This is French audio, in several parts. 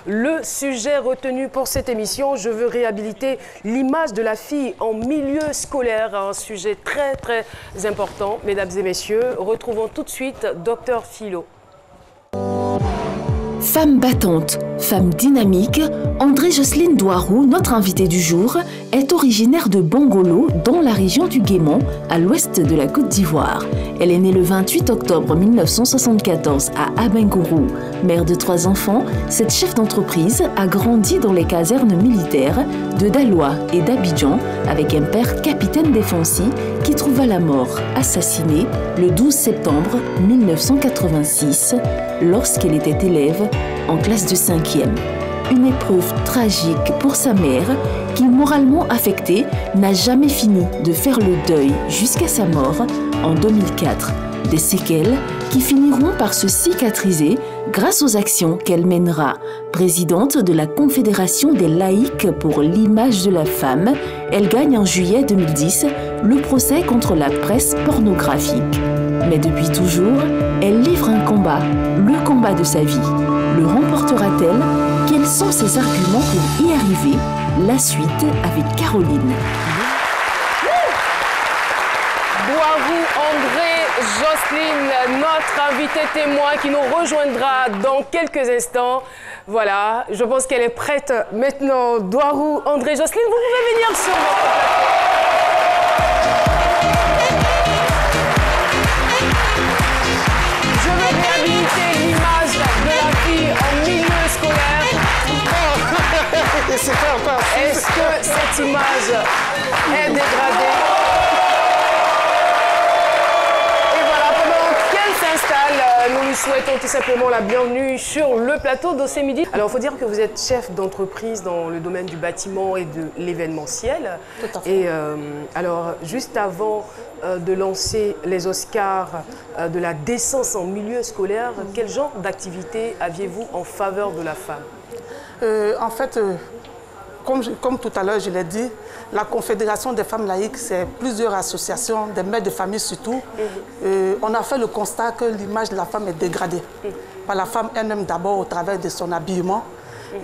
Le sujet retenu pour cette émission, je veux réhabiliter l'image de la fille en milieu scolaire, un sujet très très important. Mesdames et messieurs, retrouvons tout de suite Dr Philo. Femme battante, femme dynamique, André-Jocelyne Douarou, notre invitée du jour, est originaire de Bongolo, dans la région du Guémon, à l'ouest de la Côte d'Ivoire. Elle est née le 28 octobre 1974 à Abengourou. Mère de 3 enfants, cette chef d'entreprise a grandi dans les casernes militaires de Daloa et d'Abidjan avec un père capitaine défensi qui trouva la mort assassiné le 12 septembre 1986 lorsqu'elle était élève en classe de 5e. Une épreuve tragique pour sa mère qui, moralement affectée, n'a jamais fini de faire le deuil jusqu'à sa mort en 2004. Des séquelles qui finiront par se cicatriser grâce aux actions qu'elle mènera. Présidente de la Confédération des laïcs pour l'image de la femme, elle gagne en juillet 2010 le procès contre la presse pornographique. Mais depuis toujours, elle livre un combat, le combat de sa vie. Le remportera-t-elle? Quels sont ses arguments pour y arriver? La suite avec Caroline. Douarou André-Jocelyne, notre invitée témoin qui nous rejoindra dans quelques instants. Voilà, je pense qu'elle est prête maintenant. Douarou André-Jocelyne, vous pouvez venir sur notre plateau. Je veux réhabiliter l'image de la fille en milieu scolaire. Est-ce que cette image est dégradée? Nous lui souhaitons tout simplement la bienvenue sur le plateau d'Océ Midi. Alors, il faut dire que vous êtes chef d'entreprise dans le domaine du bâtiment et de l'événementiel. Tout à fait. Et alors, juste avant de lancer les Oscars de la décence en milieu scolaire, quel genre d'activité aviez-vous en faveur de la femme? En fait, comme tout à l'heure je l'ai dit, la Confédération des femmes laïques, c'est plusieurs associations, des mères de famille surtout. On a fait le constat que l'image de la femme est dégradée. Par la femme elle-même d'abord au travers de son habillement.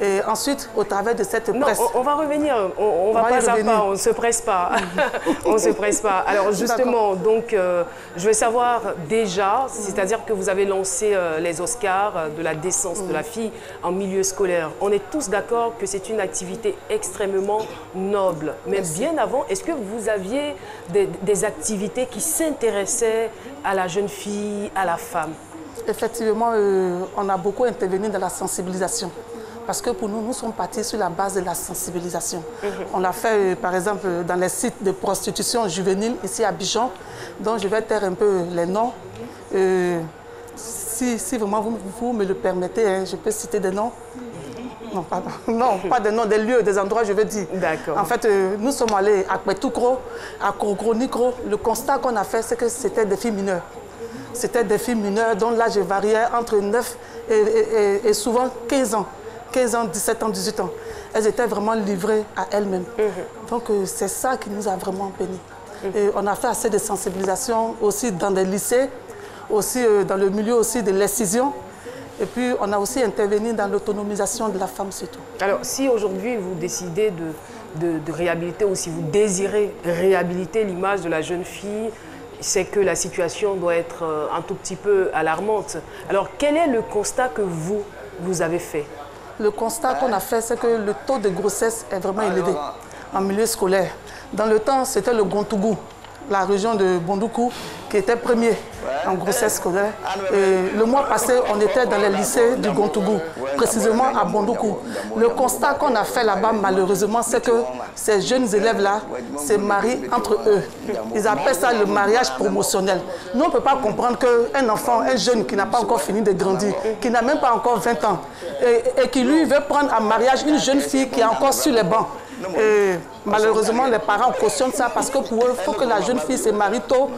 Et ensuite, au travers de cette presse... Non, on va revenir, on va pas à pas, on ne se presse pas. On ne se presse pas. Alors justement, donc, je veux savoir déjà, c'est-à-dire que vous avez lancé les Oscars de la décence de la fille en milieu scolaire. On est tous d'accord que c'est une activité extrêmement noble. Mais bien avant, est-ce que vous aviez des activités qui s'intéressaient à la jeune fille, à la femme? Effectivement, on a beaucoup intervenu dans la sensibilisation. Parce que pour nous, nous sommes partis sur la base de la sensibilisation. On l'a fait, par exemple, dans les sites de prostitution juvénile, ici à Abidjan, dont je vais taire un peu les noms. Si vraiment vous me le permettez, hein, je peux citer des noms. Non, pardon. Non, pas des noms, des lieux, des endroits, je veux dire. D'accord. En fait, nous sommes allés à Kouetoukro, à Kogro-Nikro. Le constat qu'on a fait, c'est que c'était des filles mineures. C'était des filles mineures dont l'âge variait entre 9 et souvent 15 ans. 15 ans, 17 ans, 18 ans. Elles étaient vraiment livrées à elles-mêmes. Donc, c'est ça qui nous a vraiment bénis. Et on a fait assez de sensibilisation aussi dans des lycées, aussi dans le milieu aussi de l'excision. Et puis, on a aussi intervenu dans l'autonomisation de la femme surtout. Alors, si aujourd'hui vous décidez de réhabiliter ou si vous désirez réhabiliter l'image de la jeune fille, c'est que la situation doit être un tout petit peu alarmante. Alors, quel est le constat que vous avez fait? Le constat qu'on a fait, c'est que le taux de grossesse est vraiment élevé en milieu scolaire. Dans le temps, c'était le Gontougou, la région de Bondoukou, qui était premier en grossesse scolaire. Et le mois passé, on était dans les lycées du Gontougou, précisément à Bondoukou. Le constat qu'on a fait là-bas, malheureusement, c'est que ces jeunes élèves-là se marient entre eux. Ils appellent ça le mariage promotionnel. Nous, on ne peut pas comprendre qu'un enfant, un jeune qui n'a pas encore fini de grandir, qui n'a même pas encore 20 ans, et qui lui veut prendre en mariage une jeune fille qui est encore sur les bancs. Et malheureusement, les parents cautionnent ça parce que pour eux, il faut que la jeune fille se marie tôt.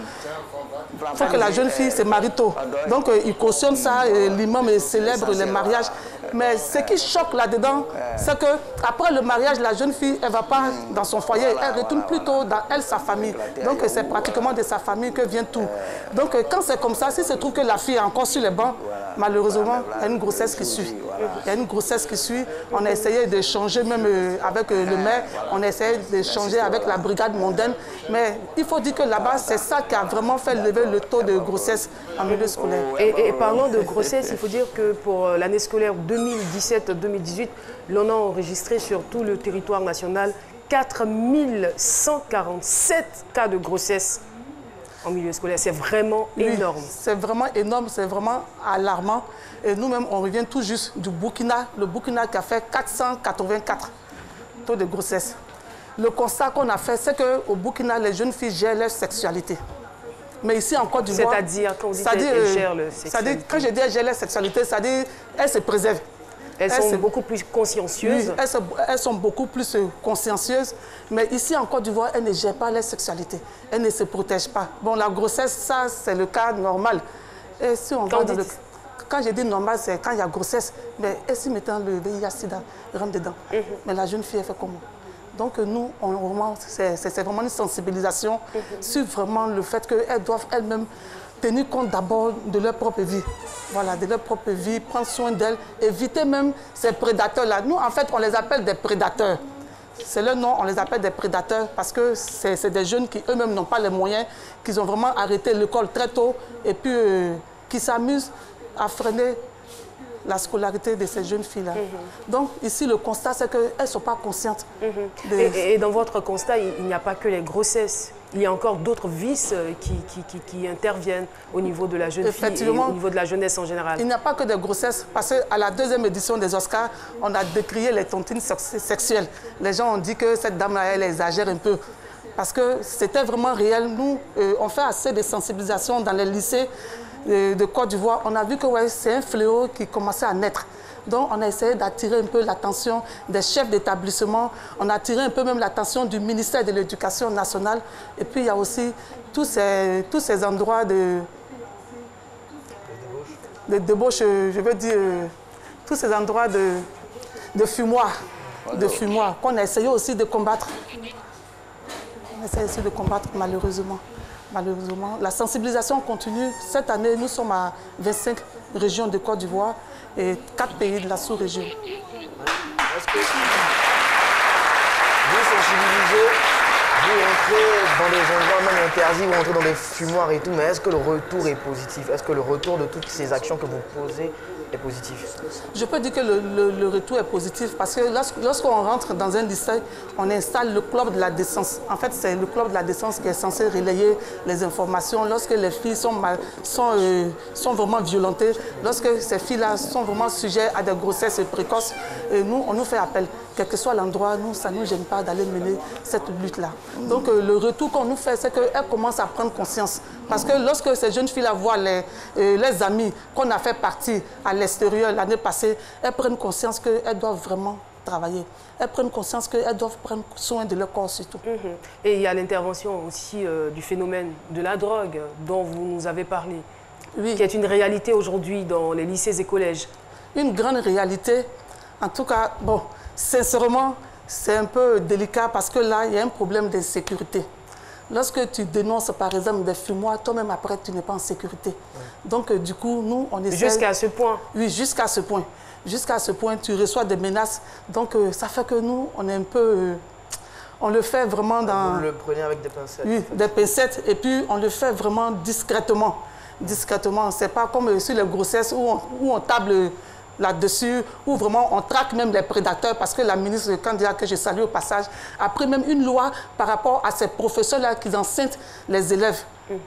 Il faut que la jeune fille se marie tôt. Donc, ils cautionnent ça, l'imam célèbre les mariages Mais ce qui choque là-dedans, c'est qu'après le mariage, la jeune fille, elle ne va pas dans son foyer, elle retourne plutôt dans elle, sa famille. Donc c'est pratiquement de sa famille que vient tout. Donc quand c'est comme ça, si se trouve que la fille est encore sur les bancs, malheureusement, il y a une grossesse qui suit. Il y a une grossesse qui suit. On a essayé d'échanger même avec le maire, on a essayé d'échanger avec la brigade mondaine. Mais il faut dire que là-bas, c'est ça qui a vraiment fait lever le taux de grossesse en milieu scolaire. Et parlant de grossesse, il faut dire que pour l'année scolaire 2017-2018, l'on a enregistré sur tout le territoire national 4147 cas de grossesse en milieu scolaire. C'est vraiment énorme. Oui, c'est vraiment énorme, c'est vraiment alarmant. Et nous-mêmes, on revient tout juste du Burkina, le Burkina qui a fait 484 taux de grossesse. Le constat qu'on a fait, c'est qu'au Burkina, les jeunes filles gèrent leur sexualité. Mais ici en Côte d'Ivoire... C'est-à-dire, quand vous dites qu'elles gèrent leur sexualité? Quand je dis qu'elles gèrent leur sexualité, c'est-à-dire qu'elles se préservent. Elles sont beaucoup plus consciencieuses. Oui, elles sont beaucoup plus consciencieuses. Mais ici en Côte d'Ivoire, elles ne gèrent pas leur sexualité. Elles ne se protègent pas. Bon, la grossesse, ça, c'est le cas normal. Et si on va dans le... Quand je dis normal, c'est quand il y a grossesse. Mais si maintenant le VIH-Sida rentre dedans, mais la jeune fille, elle fait comment? Donc nous, c'est vraiment une sensibilisation sur vraiment le fait qu'elles doivent elles-mêmes tenir compte d'abord de leur propre vie. Voilà, de leur propre vie, prendre soin d'elles, éviter même ces prédateurs-là. Nous, en fait, on les appelle des prédateurs. C'est le nom, on les appelle des prédateurs parce que c'est des jeunes qui eux-mêmes n'ont pas les moyens, qui ont vraiment arrêté l'école très tôt et puis qui s'amusent à freiner la scolarité de ces jeunes filles-là. Donc ici, le constat, c'est qu'elles ne sont pas conscientes. Et dans votre constat, il n'y a pas que les grossesses. Il y a encore d'autres vices qui interviennent au niveau de la jeune fille et au niveau de la jeunesse en général. Il n'y a pas que des grossesses, parce qu'à la deuxième édition des Oscars, on a décrié les tontines sexuelles. Les gens ont dit que cette dame-là, elle exagère un peu. Parce que c'était vraiment réel. Nous, on fait assez de sensibilisation dans les lycées de Côte d'Ivoire. On a vu que c'est un fléau qui commençait à naître. Donc, on a essayé d'attirer un peu l'attention des chefs d'établissement. On a attiré un peu même l'attention du ministère de l'Éducation nationale. Et puis, il y a aussi tous ces endroits de débauche, je veux dire, tous ces endroits de fumoir, qu'on a essayé aussi de combattre. On essaie aussi de combattre, malheureusement. Malheureusement, la sensibilisation continue. Cette année, nous sommes à 25 régions de Côte d'Ivoire et 4 pays de la sous-région. Est-ce que vous sensibilisez, vous entrez dans des endroits même interdits, vous entrez dans des fumoirs et tout, mais est-ce que le retour est positif? Est-ce que le retour de toutes ces actions que vous posez est positif? Je peux dire que le retour est positif parce que lorsqu'on rentre dans un lycée, on installe le club de la décence. En fait, c'est le club de la décence qui est censé relayer les informations lorsque les filles sont vraiment violentées, lorsque ces filles-là sont vraiment sujettes à des grossesses précoces. Et nous, on nous fait appel. Quel que soit l'endroit, ça ne nous gêne pas d'aller mener cette lutte-là. Donc le retour qu'on nous fait, c'est qu'elles commencent à prendre conscience. Parce que lorsque ces jeunes filles-là voient les amis qu'on a fait partie à l'extérieur l'année passée, elles prennent conscience qu'elles doivent vraiment travailler. Elles prennent conscience qu'elles doivent prendre soin de leur corps surtout. Et il y a l'intervention aussi du phénomène de la drogue dont vous nous avez parlé, qui est une réalité aujourd'hui dans les lycées et collèges. Une grande réalité. En tout cas, bon, sincèrement, c'est un peu délicat parce que là, il y a un problème de sécurité. Lorsque tu dénonces, par exemple, des fumoirs, toi-même, après, tu n'es pas en sécurité. Donc, du coup, nous, on essaie... Jusqu'à ce point? Oui, jusqu'à ce point. Jusqu'à ce point, tu reçois des menaces. Donc, ça fait que nous, on est un peu... on le fait vraiment dans... Vous le prenez avec des pincettes? Oui, des pincettes. Et puis, on le fait vraiment discrètement. Discrètement. C'est pas comme sur les grossesses où on table... là-dessus, où vraiment on traque même les prédateurs, parce que la ministre Kandia, que je salue au passage, a pris même une loi par rapport à ces professeurs-là qui enceintent les élèves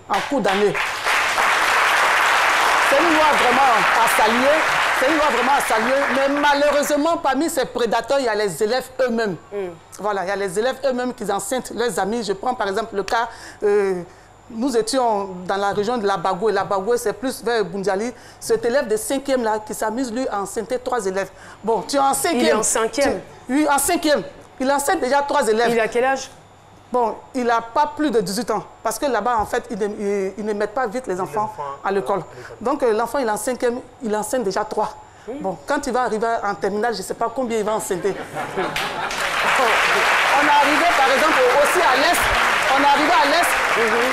en cours d'année. C'est une loi vraiment à saluer, c'est une loi vraiment à saluer, mais malheureusement, parmi ces prédateurs, il y a les élèves eux-mêmes. Voilà, il y a les élèves eux-mêmes qui enceintent leurs amis. Je prends par exemple le cas... nous étions dans la région de la Bagoué. La Bagoué, c'est plus vers Boundjali. Cet élève de 5e là, qui s'amuse, lui, à enceinte 3 élèves. Bon, tu es en 5e. Il est en 5e? Oui, en 5e. Il enceinte déjà 3 élèves. Il a quel âge? Bon, il n'a pas plus de 18 ans. Parce que là-bas, en fait, ils ne mettent pas vite les enfants à l'école. Donc, l'enfant, il est en 5e, il enceinte déjà 3. Bon, quand il va arriver en terminale, je ne sais pas combien il va enceinter. On est arrivé, par exemple, aussi à l'Est. On est arrivé à l'Est.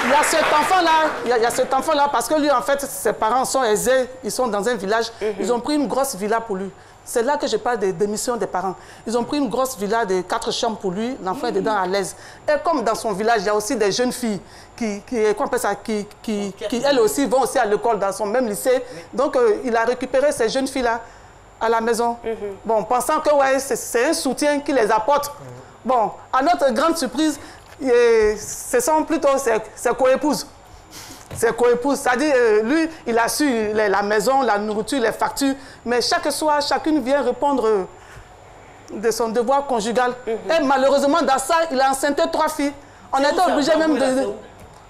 Il y a cet enfant-là, il y a cet enfant-là, parce que lui, en fait, ses parents sont aisés, ils sont dans un village. Ils ont pris une grosse villa pour lui. C'est là que je parle des démissions des parents. Ils ont pris une grosse villa de 4 chambres pour lui, l'enfant est dedans à l'aise. Et comme dans son village, il y a aussi des jeunes filles qui elles aussi vont aussi à l'école dans son même lycée. Donc, il a récupéré ces jeunes filles-là à la maison. Bon, pensant que ouais, c'est un soutien qui les apporte. Bon, à notre grande surprise, ce sont plutôt ses co-épouses. Ses co-épouses, c'est-à-dire, lui, il a su la maison, la nourriture, les factures, mais chaque soir, chacune vient répondre de son devoir conjugal. Et malheureusement, dans ça, il a enceinté 3 filles. On était obligé même de...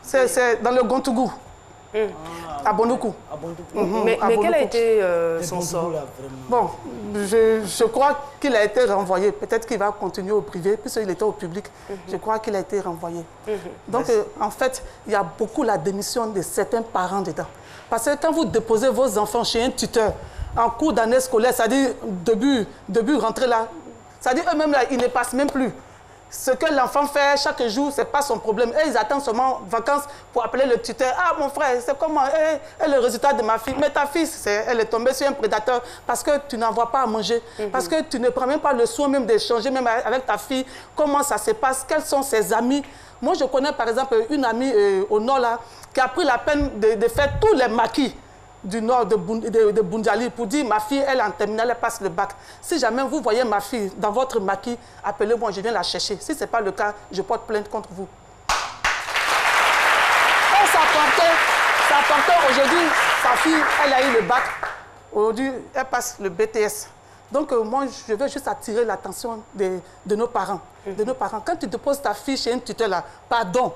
C'est dans le Gontougou, à Bondoukou. Mais quel a été son sort? Bon, je crois qu'il a été renvoyé. Peut-être qu'il va continuer au privé, puisqu'il était au public. Je crois qu'il a été renvoyé. Donc, en fait, il y a beaucoup la démission de certains parents dedans. Parce que quand vous déposez vos enfants chez un tuteur, en cours d'année scolaire, c'est-à-dire début rentrée là, c'est-à-dire eux-mêmes là, ils ne passent même plus. Ce que l'enfant fait chaque jour, ce n'est pas son problème. Et ils attendent seulement vacances pour appeler le tuteur. Ah, mon frère, c'est comment? Et le résultat de ma fille. Mais ta fille, elle est tombée sur un prédateur parce que tu n'envoies pas à manger. Parce que tu ne prends même pas le soin même d'échanger même avec ta fille. Comment ça se passe? Quels sont ses amis? Moi, je connais par exemple une amie au nord là, qui a pris la peine de faire tous les maquis du nord de Boundiali pour dire ma fille, elle en terminale, elle passe le bac. Si jamais vous voyez ma fille dans votre maquis, appelez-moi, je viens la chercher. Si ce n'est pas le cas, je porte plainte contre vous. Et ça portait aujourd'hui, sa fille, elle a eu le bac. Aujourd'hui, elle passe le BTS. Donc moi, je veux juste attirer l'attention de nos parents. Quand tu déposes ta fille chez un tuteur là, pardon,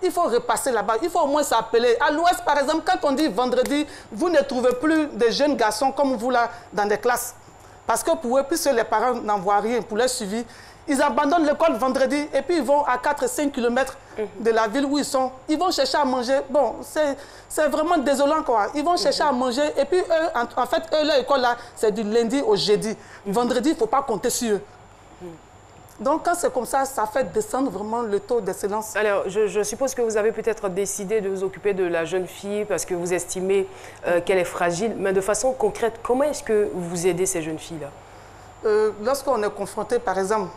il faut repasser là-bas. Il faut au moins s'appeler. À l'Ouest, par exemple, quand on dit vendredi, vous ne trouvez plus de jeunes garçons comme vous là dans des classes. Parce que pour eux, puisque les parents n'envoient rien pour leur suivi, ils abandonnent l'école vendredi et puis ils vont à 4-5 km de la ville où ils sont. Ils vont chercher à manger. Bon, c'est vraiment désolant quoi. Ils vont chercher à manger et puis eux, en fait, leur école là, c'est du lundi au jeudi. Vendredi, il ne faut pas compter sur eux. Donc, quand c'est comme ça, ça fait descendre vraiment le taux d'excellence. Alors, je suppose que vous avez peut-être décidé de vous occuper de la jeune fille parce que vous estimez qu'elle est fragile. Mais de façon concrète, comment est-ce que vous aidez ces jeunes filles-là? Lorsqu'on est confronté, par exemple,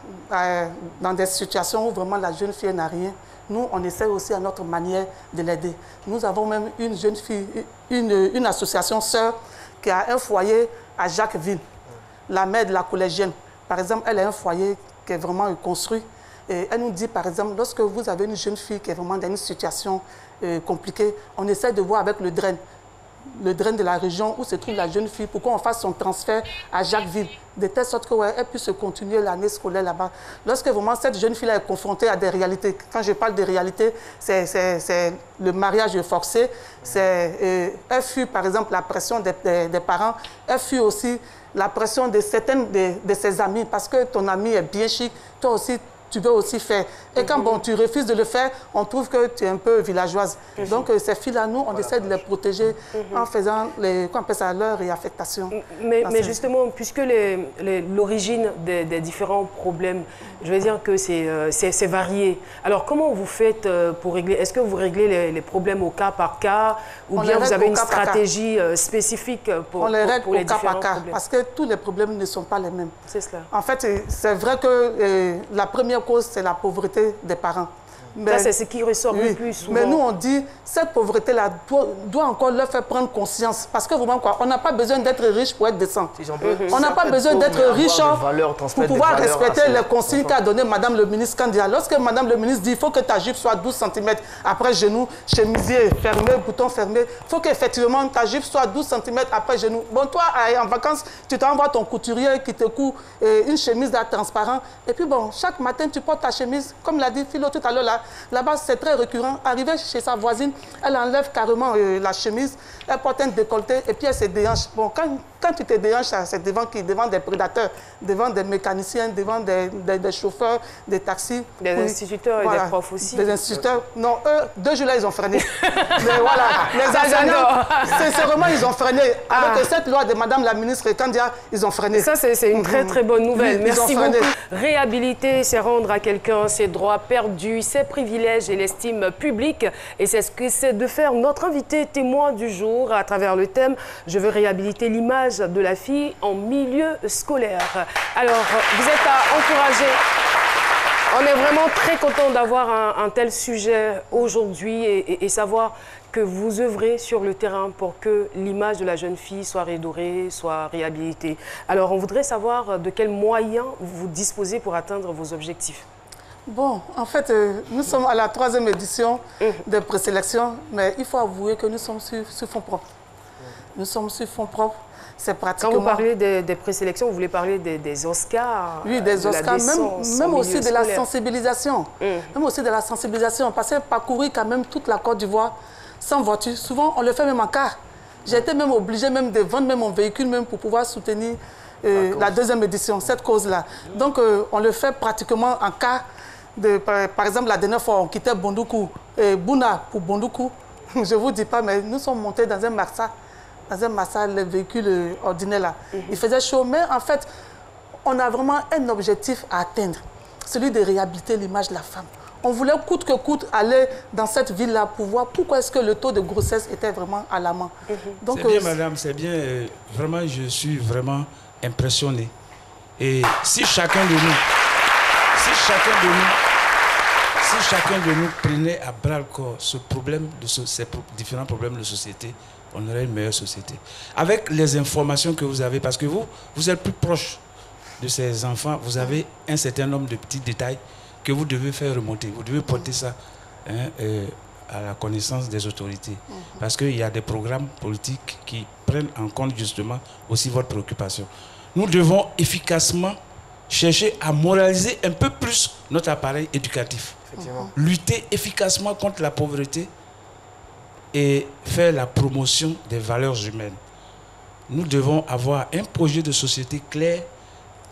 dans des situations où vraiment la jeune fille n'a rien, nous, on essaie aussi à notre manière de l'aider. Nous avons même une jeune fille, une association sœur qui a un foyer à Jacquesville, la mère de la collégienne. Par exemple, elle a un foyer qui est vraiment construit. Et elle nous dit, par exemple, lorsque vous avez une jeune fille qui est vraiment dans une situation compliquée, on essaie de voir avec le DREN de la région où se trouve la jeune fille, pour qu'on fasse son transfert à Jacquesville, de telle sorte qu'elle puisse continuer l'année scolaire là-bas. Lorsque vraiment cette jeune fille est confrontée à des réalités, quand je parle de réalités, c'est le mariage forcé, elle fuit par exemple la pression des parents, elle fuit aussi la pression de certaines de ses amis, parce que ton ami est bien chic, toi aussi, tu veux aussi faire. Et quand bon, tu refuses de le faire, on trouve que tu es un peu villageoise. Donc, ces filles-là, nous, on essaie de les protéger en faisant leur réaffectation. Mais justement, puisque l'origine des différents problèmes, je veux dire que c'est varié. Alors, comment vous faites pour régler? Est-ce que vous réglez les problèmes au cas par cas ou bien vous avez une stratégie spécifique pour les différents problèmes? Parce que tous les problèmes ne sont pas les mêmes. C'est cela. En fait, c'est vrai que la première cause, c'est la pauvreté des parents. Ça, c'est ce qui ressort le plus souvent. Mais nous, on dit, cette pauvreté-là doit encore leur faire prendre conscience. Parce que vraiment, quoi, on n'a pas besoin d'être riche pour être décent. On n'a pas besoin d'être riche pour pouvoir respecter les consignes qu'a donné Madame le ministre Kandia. Lorsque Madame le ministre dit, il faut que ta jupe soit 12 cm après genou, chemisier fermé, bouton fermé, il faut qu'effectivement ta jupe soit 12 cm après genou. Bon, toi, en vacances, tu t'envoies ton couturier qui te coud une chemise transparente. Et puis bon, chaque matin, tu portes ta chemise, comme l'a dit Philo tout à l'heure, là-bas, c'est très récurrent. Arrivée chez sa voisine, elle enlève carrément la chemise, elle porte un décolleté et puis elle se déhanche. Bon, quand quand tu te déhanches, c'est devant des prédateurs, devant des mécaniciens, devant des chauffeurs, des taxis. Des instituteurs et des profs aussi. Des instituteurs. Non, eux, 2 jours là, ils ont freiné. Mais voilà, les enseignants, sincèrement, ils ont freiné. Avec cette loi de Madame la ministre Kandia, ils ont freiné. Ça, c'est une très bonne nouvelle. Oui, merci beaucoup. Réhabiliter, c'est rendre à quelqu'un ses droits perdus, ses privilèges et l'estime publique. Et c'est ce que c'est de faire notre invité témoin du jour à travers le thème « Je veux réhabiliter l'image de la fille en milieu scolaire ». Alors, vous êtes à encourager. On est vraiment très content d'avoir un tel sujet aujourd'hui et savoir que vous œuvrez sur le terrain pour que l'image de la jeune fille soit redorée, soit réhabilitée. Alors, on voudrait savoir de quels moyens vous disposez pour atteindre vos objectifs. Bon, en fait, nous sommes à la 3e édition des présélections, mais il faut avouer que nous sommes sur fonds propres. Nous sommes sur fonds propres. C'est pratiquement... Quand vous parlez des présélections, vous voulez parler des Oscars? Oui, des Oscars, même aussi de la sensibilisation. Même aussi de la sensibilisation, parce que parcourir quand même toute la Côte d'Ivoire sans voiture, souvent on le fait même en car. J'ai été même obligée même de vendre même mon véhicule même pour pouvoir soutenir la 2e édition, cette cause-là. Donc on le fait pratiquement en car. Par exemple, la dernière fois, on quittait Bondoukou et Bouna pour Bondoukou. Je ne vous dis pas, mais nous sommes montés dans un Massa, le véhicule ordinaire là. Il faisait chaud, mais en fait, on a vraiment un objectif à atteindre, celui de réhabiliter l'image de la femme. On voulait coûte que coûte aller dans cette ville-là pour voir pourquoi est-ce que le taux de grossesse était vraiment alarmant. C'est bien, madame, c'est bien. Vraiment, je suis vraiment impressionné. Et si chacun de nous, prenait à bras le corps ces différents problèmes de société, on aurait une meilleure société. Avec les informations que vous avez, parce que vous êtes plus proche de ces enfants, vous avez un certain nombre de petits détails que vous devez faire remonter. Vous devez porter ça à la connaissance des autorités. Parce qu'il y a des programmes politiques qui prennent en compte justement aussi votre préoccupation. Nous devons efficacement chercher à moraliser un peu plus notre appareil éducatif. Lutter efficacement contre la pauvreté et faire la promotion des valeurs humaines. Nous devons avoir un projet de société clair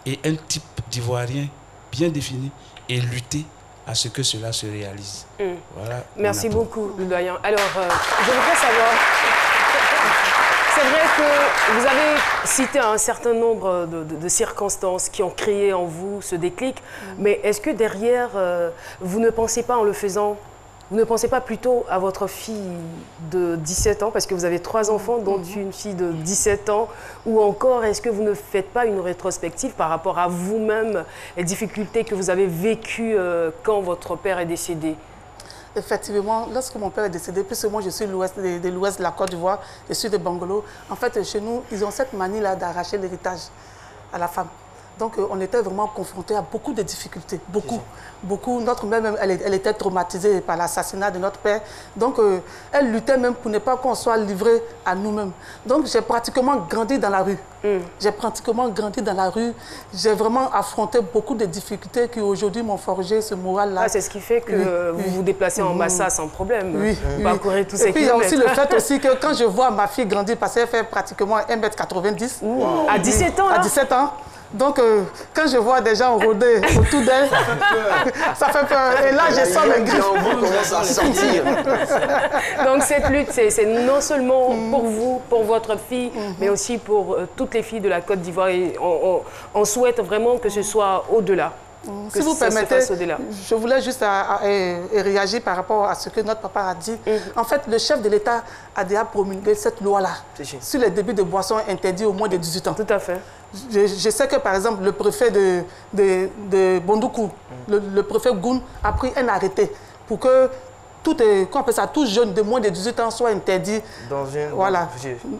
et un type d'Ivoirien bien défini et lutter à ce que cela se réalise. Voilà. Merci beaucoup, le doyen. Alors, je voudrais savoir... C'est vrai que vous avez cité un certain nombre de circonstances qui ont créé en vous ce déclic, mais est-ce que derrière, vous ne pensez pas en le faisant, vous ne pensez pas plutôt à votre fille de 17 ans, parce que vous avez 3 enfants, dont une fille de 17 ans, ou encore est-ce que vous ne faites pas une rétrospective par rapport à vous-même, les difficultés que vous avez vécues quand votre père est décédé? Effectivement, lorsque mon père est décédé, puisque moi je suis de l'ouest de la Côte d'Ivoire, je suis de Bangolo, en fait chez nous, ils ont cette manie-là d'arracher l'héritage à la femme. Donc on était vraiment confrontés à beaucoup de difficultés, beaucoup. Notre mère, même, elle était traumatisée par l'assassinat de notre père. Donc elle luttait même pour ne pas qu'on soit livré à nous-mêmes. Donc j'ai pratiquement grandi dans la rue. J'ai vraiment affronté beaucoup de difficultés qui aujourd'hui m'ont forgé ce moral-là. C'est ce qui fait que vous vous déplacez en Massa sans problème. Vous parcourez tous ces kilomètres. Et puis il y a aussi le fait aussi que quand je vois ma fille grandir, parce qu'elle fait pratiquement 1m90. À 17 ans là? À 17 ans. Donc, quand je vois des gens rôder autour d'elle, ça fait peur. Et là, je sens les griffes. commence à sortir. Donc, cette lutte, c'est non seulement pour vous, pour votre fille, mais aussi pour toutes les filles de la Côte d'Ivoire. Et on souhaite vraiment que ce soit au-delà. Si vous permettez, je voulais juste réagir par rapport à ce que notre papa a dit. En fait, le chef de l'État a déjà promulgué cette loi-là sur les débits de boissons interdits au moins de 18 ans. Tout à fait. Je sais que, par exemple, le préfet de Bondoukou, le préfet Goun, a pris un arrêté pour que tout jeune de moins de 18 ans soit interdit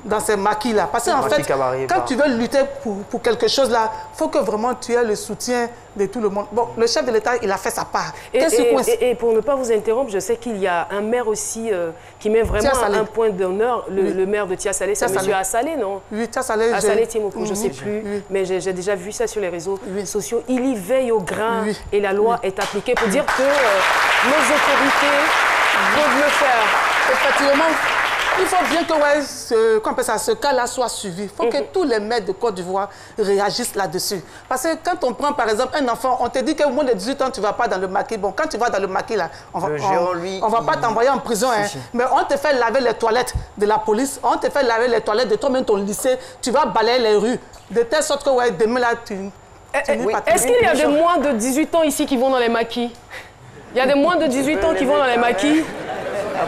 dans ces maquis-là. Parce qu'en fait, quand tu veux lutter pour quelque chose là, il faut que vraiment tu aies le soutien de tout le monde. Bon, le chef de l'État, il a fait sa part. Et pour ne pas vous interrompre, je sais qu'il y a un maire aussi qui met vraiment un point d'honneur, le maire de Tia-Salé, c'est M. Assalé, non? Oui, Tia-Salé. Assalé Timoko, je ne sais plus, mais j'ai déjà vu ça sur les réseaux sociaux. Il y veille au grain et la loi est appliquée pour dire que nos autorités peuvent le faire. Effectivement, il faut bien que ce cas-là soit suivi. Il faut que tous les maîtres de Côte d'Ivoire réagissent là-dessus. Parce que quand on prend, par exemple, un enfant, on te dit qu'au moins de 18 ans, tu ne vas pas dans le maquis. Bon, quand tu vas dans le maquis, là, on ne va pas t'envoyer en prison. Hein. Mais on te fait laver les toilettes de la police, on te fait laver les toilettes de toi-même, ton lycée. Tu vas balayer les rues. De telle sorte que demain, là, Est-ce qu'il y a des moins de 18 ans ici qui vont dans les maquis? Il y a des moins de 18 ans qui vont dans les maquis?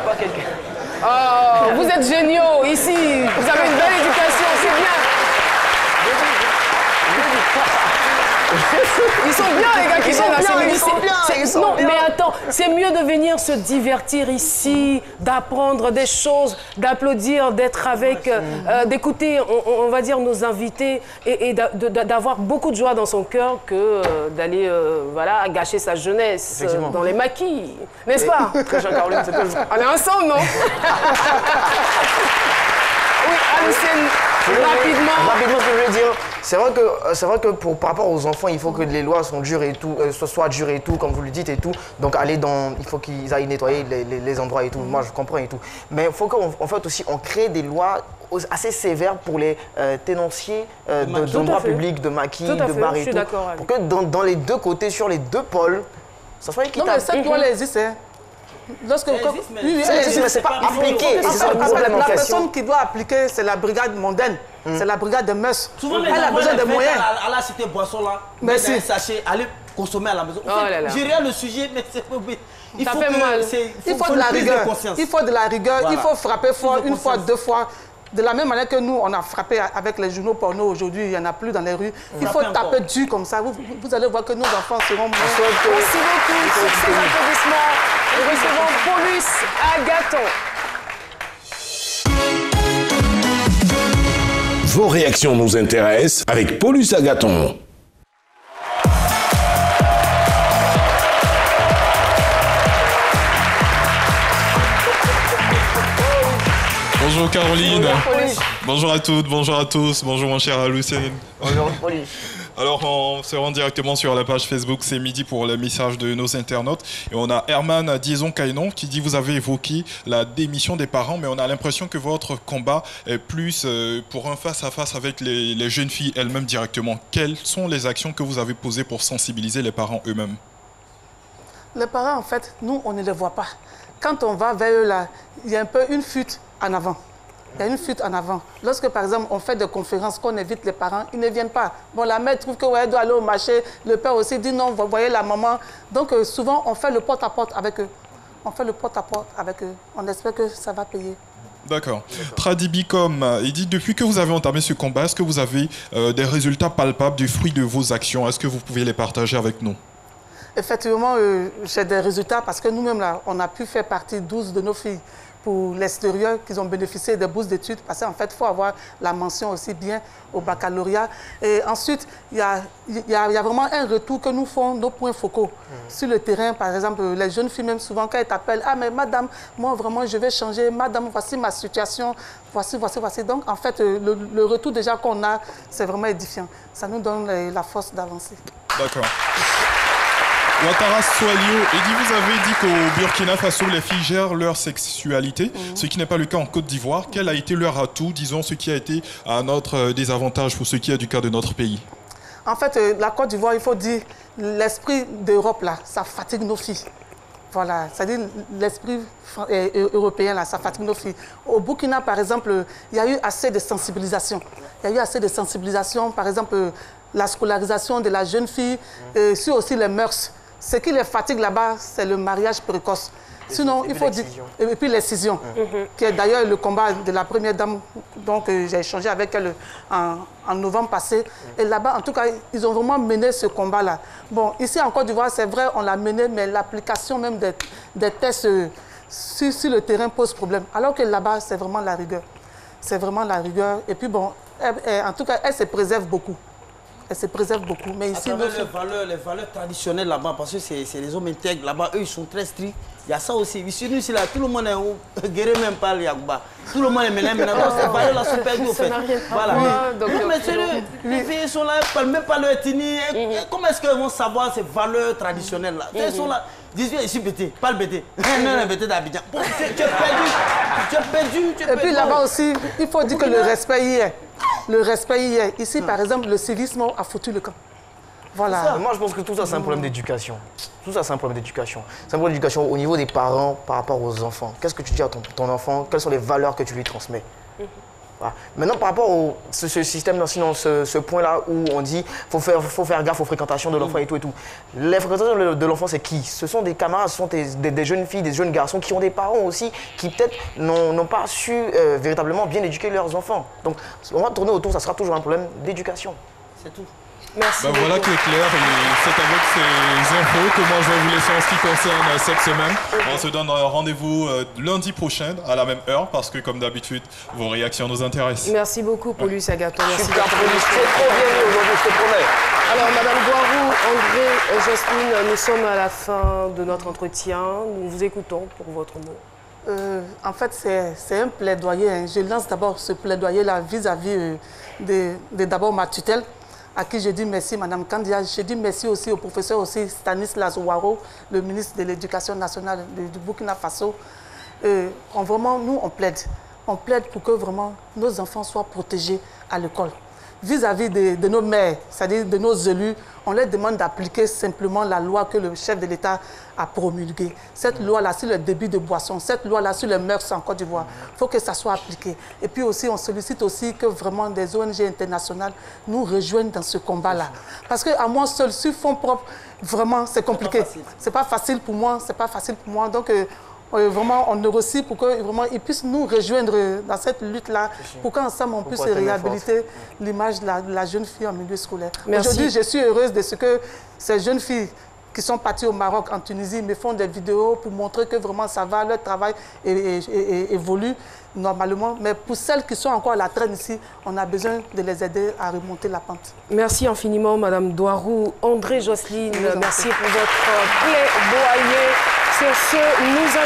Pas quelqu'un. Oh, vous êtes géniaux ici, vous avez une belle éducation, c'est bien. Ils sont bien les gars qui sont là, ils sont bien. Mais attends, c'est mieux de venir se divertir ici, d'apprendre des choses, d'applaudir, d'être avec, d'écouter, on va dire, nos invités et d'avoir beaucoup de joie dans son cœur que d'aller voilà, gâcher sa jeunesse dans les maquis, n'est-ce pas? Caroline, on est ensemble, non? Oui, Alucine, rapidement. Rapidement, ce que je veux dire, c'est vrai que par rapport aux enfants, il faut que les lois soient dures et tout, soient dures et tout, comme vous le dites et tout. Donc il faut qu'ils aillent nettoyer les endroits et tout. Moi, je comprends et tout. Mais il faut qu'en fait aussi, on crée des lois assez sévères pour les tenanciers d'endroits publics, de maquis, de bars et tout. Pour que dans les deux côtés, sur les deux pôles, ça soit équitable. Non, mais cette loi, elle existe, hein. Mais c'est pas appliqué. La personne qui doit appliquer, c'est la brigade mondaine. C'est la brigade de mœurs. Souvent, elle a besoin de moyens. À la cité boisson, là, merci. Sachez, aller consommer à la maison. J'ai rien le sujet, mais c'est pas bien. Il faut de la rigueur. Il faut de la rigueur. Il faut frapper fort, une fois, deux fois. De la même manière que nous, on a frappé avec les journaux porno aujourd'hui, il n'y en a plus dans les rues. Il faut taper dur comme ça. Vous allez voir que nos enfants seront moins... Merci beaucoup pour ces applaudissements. Nous recevons Paulus Agathon. Vos réactions nous intéressent avec Paulus Agathon. Bonjour Caroline. Bonjour à toutes, bonjour à tous, bonjour mon cher Alucine. Bonjour Paulus. Alors on se rend directement sur la page Facebook C'est Midi pour le message de nos internautes. Et on a Herman Dizon-Kainon qui dit vous avez évoqué la démission des parents, mais on a l'impression que votre combat est plus pour un face-à-face avec les jeunes filles elles-mêmes directement. Quelles sont les actions que vous avez posées pour sensibiliser les parents eux-mêmes? Les parents, en fait, nous, on ne les voit pas. Quand on va vers eux, là, il y a un peu une fuite en avant. Il y a une fuite en avant. Lorsque, par exemple, on fait des conférences, qu'on invite les parents, ils ne viennent pas. Bon, la mère trouve qu'elle doit aller au marché. Le père aussi dit non, vous voyez la maman. Donc, souvent, on fait le porte-à-porte avec eux. On fait le porte-à-porte avec eux. On espère que ça va payer. D'accord. Tradibicom, il dit depuis que vous avez entamé ce combat, est-ce que vous avez des résultats palpables du fruit de vos actions? Est-ce que vous pouvez les partager avec nous? Effectivement, j'ai des résultats parce que nous-mêmes, là, on a pu faire partie 12 de nos filles pour l'extérieur, qui ont bénéficié des bourses d'études, parce qu'en fait, il faut avoir la mention aussi bien au baccalauréat. Et ensuite, il y a vraiment un retour que nous font nos points focaux. Sur le terrain, par exemple, les jeunes filles, même souvent, quand elles t'appellent, « Ah, mais madame, moi, vraiment, je vais changer. Madame, voici ma situation. Voici. » Donc, en fait, le retour déjà qu'on a, c'est vraiment édifiant. Ça nous donne la force d'avancer. D'accord. Ouattara Soalio, et dit vous avez dit qu'au Burkina Faso, les filles gèrent leur sexualité, ce qui n'est pas le cas en Côte d'Ivoire. Quel a été leur atout, disons, ce qui a été à notre désavantage pour ce qui est du cas de notre pays? En fait, la Côte d'Ivoire, il faut dire, l'esprit d'Europe, là, ça fatigue nos filles. Voilà, c'est-à-dire l'esprit européen, là, ça fatigue nos filles. Au Burkina, par exemple, il y a eu assez de sensibilisation. Il y a eu assez de sensibilisation, par exemple, la scolarisation de la jeune fille, sur aussi les mœurs. Ce qui les fatigue là-bas, c'est le mariage précoce. Sinon, il faut dire... Et puis l'excision, qui est d'ailleurs le combat de la première dame. Donc, j'ai échangé avec elle en novembre passé. Et là-bas, en tout cas, ils ont vraiment mené ce combat-là. Bon, ici en Côte d'Ivoire, c'est vrai, on l'a mené, mais l'application même des tests sur le terrain pose problème. Alors que là-bas, c'est vraiment la rigueur. C'est vraiment la rigueur. Et puis bon, en tout cas, elle se préserve beaucoup. Elle se préserve beaucoup. Mais ici, les valeurs traditionnelles là-bas, parce que c'est les hommes intègres là-bas, eux, ils sont très stricts. Il y a ça aussi. Ici, nous, ici, là, tout le monde est guéri même par le Yagouba. Tout le monde est maintenant. Ces valeurs-là sont perdues, au fait. Voilà. Mais sérieux, les filles sont là, elles ne parlent même pas leur ethnie. Comment est-ce qu'elles vont savoir ces valeurs traditionnelles-là? Elles sont là. 18 ans, ici, BT, pas le BT. Non, le BT d'Abidjan. Tu es perdu. Et puis là-bas aussi, il faut dire que le respect y est. Le respect y est. Ici, par exemple, le civisme a foutu le camp. Voilà. Moi, je pense que tout ça, c'est un problème d'éducation. Tout ça, c'est un problème d'éducation. C'est un problème d'éducation au niveau des parents par rapport aux enfants. Qu'est-ce que tu dis à ton enfant? Quelles sont les valeurs que tu lui transmets? Voilà. Maintenant, par rapport à ce système, sinon ce point-là où on dit faut faire gaffe aux fréquentations de l'enfant et tout. Les fréquentations de l'enfant, c'est qui? Ce sont des camarades, ce sont des jeunes filles, des jeunes garçons qui ont des parents aussi qui peut-être n'ont pas su véritablement bien éduquer leurs enfants. Donc, on va tourner autour, ça sera toujours un problème d'éducation. C'est tout. Merci. Voilà qui est clair, et c'est avec ces infos que moi je vais vous laisser en ce qui concerne cette semaine. On se donne rendez-vous lundi prochain à la même heure parce que comme d'habitude, vos réactions nous intéressent. Merci beaucoup Paulus Agathon. Super, Paulus, c'est trop bien aujourd'hui, je te promets. Alors Madame Doirou, André, Jocelyne, nous sommes à la fin de notre entretien. Nous vous écoutons pour votre mot. En fait, c'est un plaidoyer. Hein. Je lance d'abord ce plaidoyer-là vis-à-vis d'abord ma tutelle, à qui je dis merci, Madame Kandia. Je dis merci aussi au professeur aussi, Stanislas Ouaro, le ministre de l'Éducation nationale du Burkina Faso. Vraiment, nous, on plaide. On plaide pour que vraiment nos enfants soient protégés à l'école. Vis-à-vis de nos mères, c'est-à-dire de nos élus, on leur demande d'appliquer simplement la loi que le chef de l'État a promulguée. Cette loi-là sur le débit de boissons, cette loi-là sur les mœurs en Côte d'Ivoire, il faut que ça soit appliqué. Et puis aussi, on sollicite aussi que vraiment des ONG internationales nous rejoignent dans ce combat-là. Parce qu'à moi seul, sur fonds propres, vraiment, c'est compliqué. C'est pas facile pour moi, c'est pas facile pour moi. Donc, vraiment, on négocie pour qu'ils puissent nous rejoindre dans cette lutte-là, pour qu'ensemble on puisse réhabiliter l'image de la jeune fille en milieu scolaire. Aujourd'hui, je suis heureuse de ce que ces jeunes filles qui sont parties au Maroc, en Tunisie, me font des vidéos pour montrer que vraiment ça va, leur travail évolue normalement. Mais pour celles qui sont encore à la traîne ici, on a besoin de les aider à remonter la pente. Merci infiniment, Madame Doirou. André, Jocelyne, merci pour votre plaidoyer. Sur ce, nous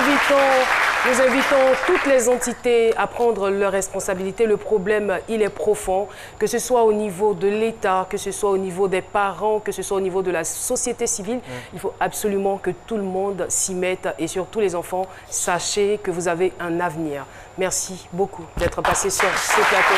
invitons toutes les entités à prendre leurs responsabilités. Le problème, il est profond, que ce soit au niveau de l'État, que ce soit au niveau des parents, que ce soit au niveau de la société civile. Il faut absolument que tout le monde s'y mette et surtout les enfants, sachez que vous avez un avenir. Merci beaucoup d'être passé sur ce plateau.